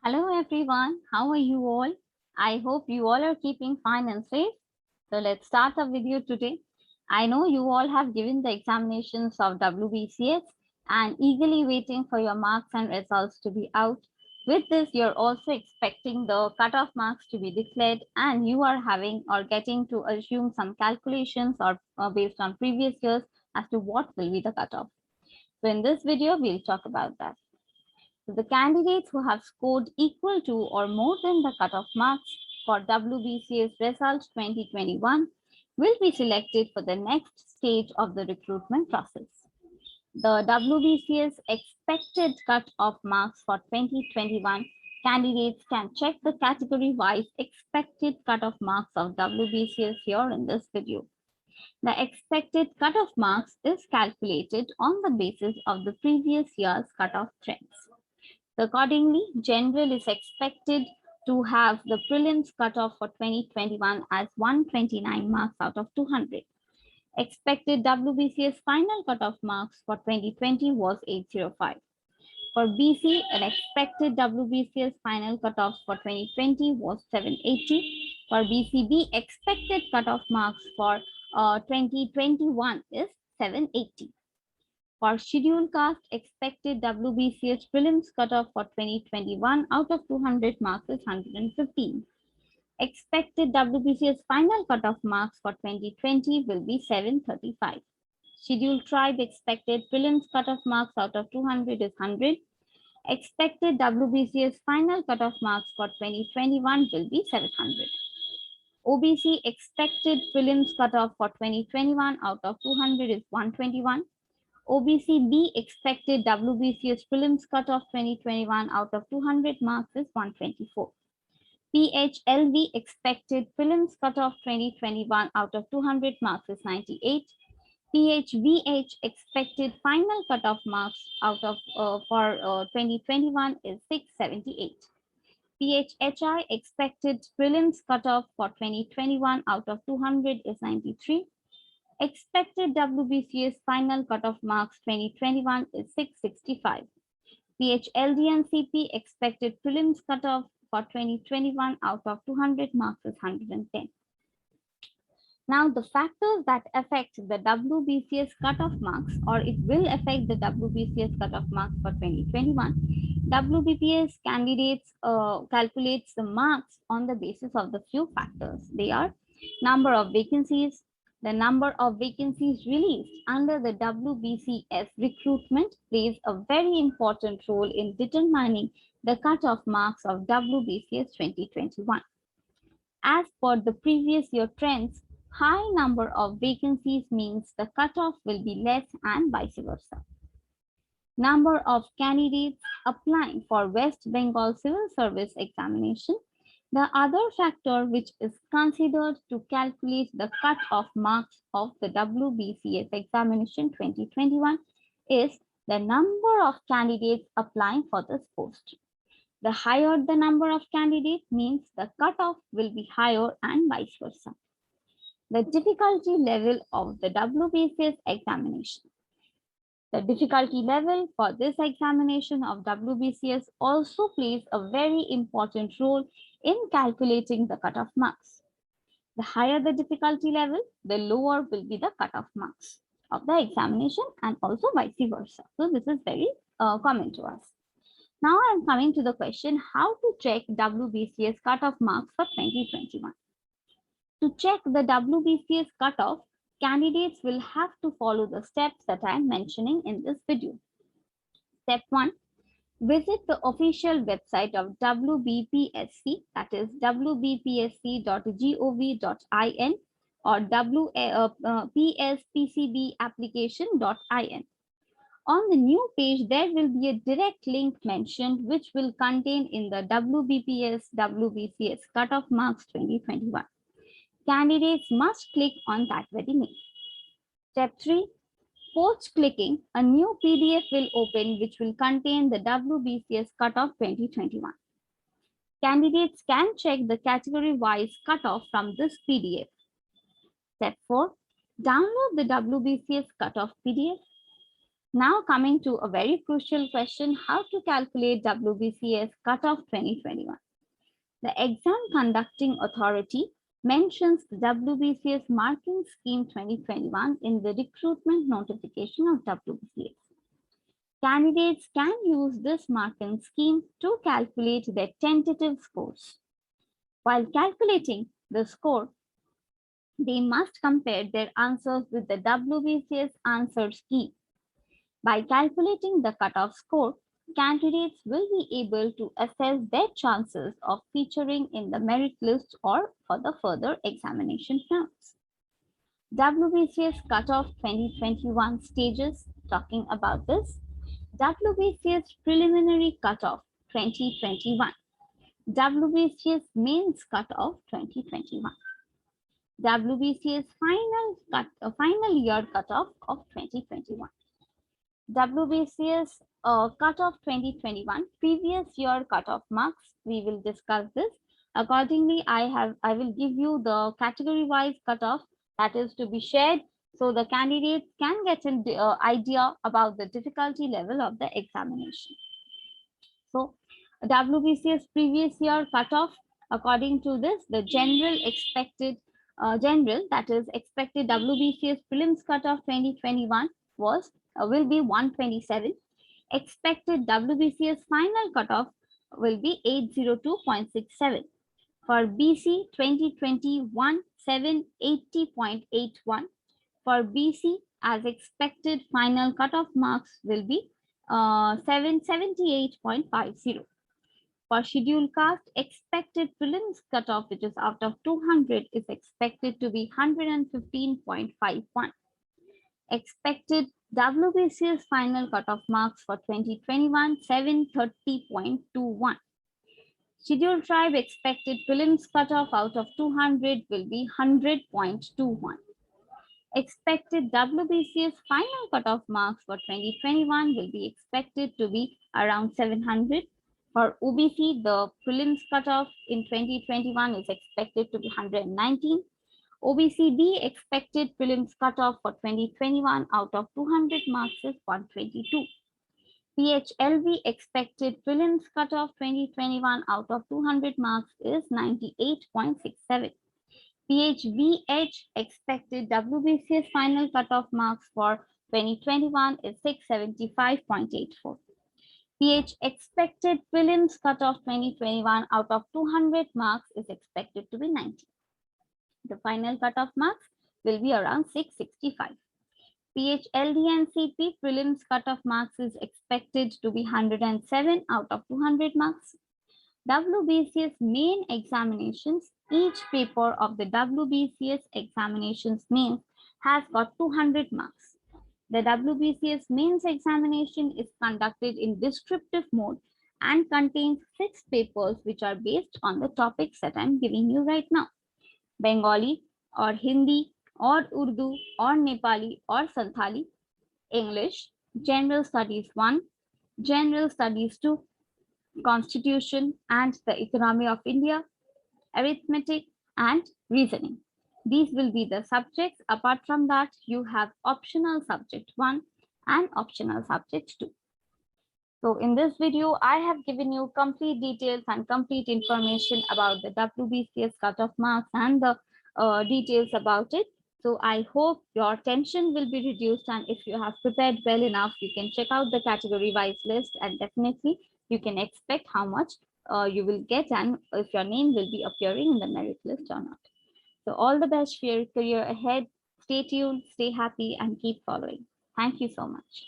Hello everyone, how are you all? I hope you all are keeping fine and safe. So let's start our video today. I know you all have given the examinations of WBCS and eagerly waiting for your marks and results to be out. With this, you're also expecting the cutoff marks to be declared and you are having or getting to assume some calculations or based on previous years as to what will be the cutoff. So in this video, we'll talk about that. So the candidates who have scored equal to or more than the cutoff marks for WBCS result 2021 will be selected for the next stage of the recruitment process. The WBCS expected cutoff marks for 2021 candidates can check the category-wise expected cutoff marks of WBCS here in this video. The expected cutoff marks is calculated on the basis of the previous year's cutoff trends. Accordingly, general is expected to have the prelims cutoff for 2021 as 129 marks out of 200. Expected WBCS final cutoff marks for 2020 was 805. For BC, an expected WBCS final cutoff for 2020 was 780. For BCB, expected cutoff marks for 2021 is 780. For scheduled caste, expected WBCS prelims cutoff for 2021 out of 200 marks is 115. Expected WBCS final cutoff marks for 2020 will be 735. Scheduled tribe expected prelims cutoff marks out of 200 is 100. Expected WBCS final cutoff marks for 2021 will be 700. OBC expected prelims cutoff for 2021 out of 200 is 121. OBC-B expected WBCS prelims cutoff 2021 out of 200 marks is 124. PHLV expected prelims cutoff 2021 out of 200 marks is 98. PHVH expected final cutoff marks out of for 2021 is 678. PHHI expected prelims cutoff for 2021 out of 200 is 93. Expected WBCS final cutoff marks 2021 is 665. PHLD and CP expected prelims cutoff for 2021 out of 200 marks is 110. Now the factors that affect the WBCS cutoff marks, or it will affect the WBCS cutoff marks for 2021. WBCS candidates calculates the marks on the basis of the few factors. They are number of vacancies. The number of vacancies released under the WBCS recruitment plays a very important role in determining the cutoff marks of WBCS 2021. As per the previous year trends, high number of vacancies means the cutoff will be less and vice versa. Number of candidates applying for West Bengal Civil Service examination. The other factor which is considered to calculate the cutoff marks of the WBCS examination 2021 is the number of candidates applying for this post. The higher the number of candidates means the cutoff will be higher and vice versa. The difficulty level of the WBCS examination. The difficulty level for this examination of WBCS also plays a very important role in calculating the cutoff marks. The higher the difficulty level, the lower will be the cutoff marks of the examination and also vice versa. So this is very common to us. Now I'm coming to the question how to check WBCS cutoff marks for 2021. To check the WBCS cutoff, candidates will have to follow the steps that I am mentioning in this video. Step 1. Visit the official website of WBPSC, that is wbpsc.gov.in or pspcbapplication.in. On the new page, there will be a direct link mentioned which will contain in the WBCS cutoff marks 2021. Candidates must click on that very link. Step 3. Post clicking, a new PDF will open which will contain the WBCS cutoff 2021. Candidates can check the category-wise cutoff from this PDF. Step 4. Download the WBCS cutoff PDF. Now coming to a very crucial question, how to calculate WBCS cutoff 2021. The exam conducting authority mentions the WBCS marking scheme 2021 in the recruitment notification of WBCS. Candidates can use this marking scheme to calculate their tentative scores. While calculating the score, they must compare their answers with the WBCS answers key. By calculating the cutoff score, candidates will be able to assess their chances of featuring in the merit list or for the further examination rounds. WBCS cutoff 2021 stages, talking about this. WBCS preliminary cutoff 2021. WBCS mains cutoff 2021. WBCS final year cutoff of 2021. WBCS cutoff 2021, previous year cutoff marks. We will discuss this. Accordingly, I will give you the category wise cutoff that is to be shared, so the candidates can get an idea about the difficulty level of the examination. So WBCS previous year cutoff, according to this, the general expected that is expected WBCS prelims cutoff 2021 was will be 127. Expected WBCS final cutoff will be 802.67. For BC 2021, 780.81. For BC, as expected, final cutoff marks will be 778.50. For scheduled caste, expected prelims cutoff, which is out of 200, is expected to be 115.51. Expected WBCS final cutoff marks for 2021, 730.21. Scheduled tribe expected prelims cutoff out of 200 will be 100.21. Expected WBCS final cutoff marks for 2021 will be expected to be around 700. For OBC, the prelims cutoff in 2021 is expected to be 119. OBCD expected prelims cutoff for 2021 out of 200 marks is 122. PHLV expected prelims cutoff 2021 out of 200 marks is 98.67. PHVH expected WBCS final cutoff marks for 2021 is 675.84. PH expected prelims cutoff 2021 out of 200 marks is expected to be 90. The final cutoff marks will be around 665. PHLD and CP prelims cutoff marks is expected to be 107 out of 200 marks. WBCS main examinations, each paper of the WBCS examinations mains has got 200 marks. The WBCS mains examination is conducted in descriptive mode and contains 6 papers which are based on the topics that I'm giving you right now. Bengali or Hindi or Urdu or Nepali or Santhali, English, General Studies 1, General Studies 2, Constitution and the Economy of India, Arithmetic and Reasoning. These will be the subjects. Apart from that, you have optional subject 1 and optional subject 2. So in this video, I have given you complete details and complete information about the WBCS cutoff marks and the details about it. So I hope your tension will be reduced, and if you have prepared well enough, you can check out the category wise list and definitely you can expect how much you will get and if your name will be appearing in the merit list or not. So all the best for your career ahead. Stay tuned, stay happy and keep following. Thank you so much.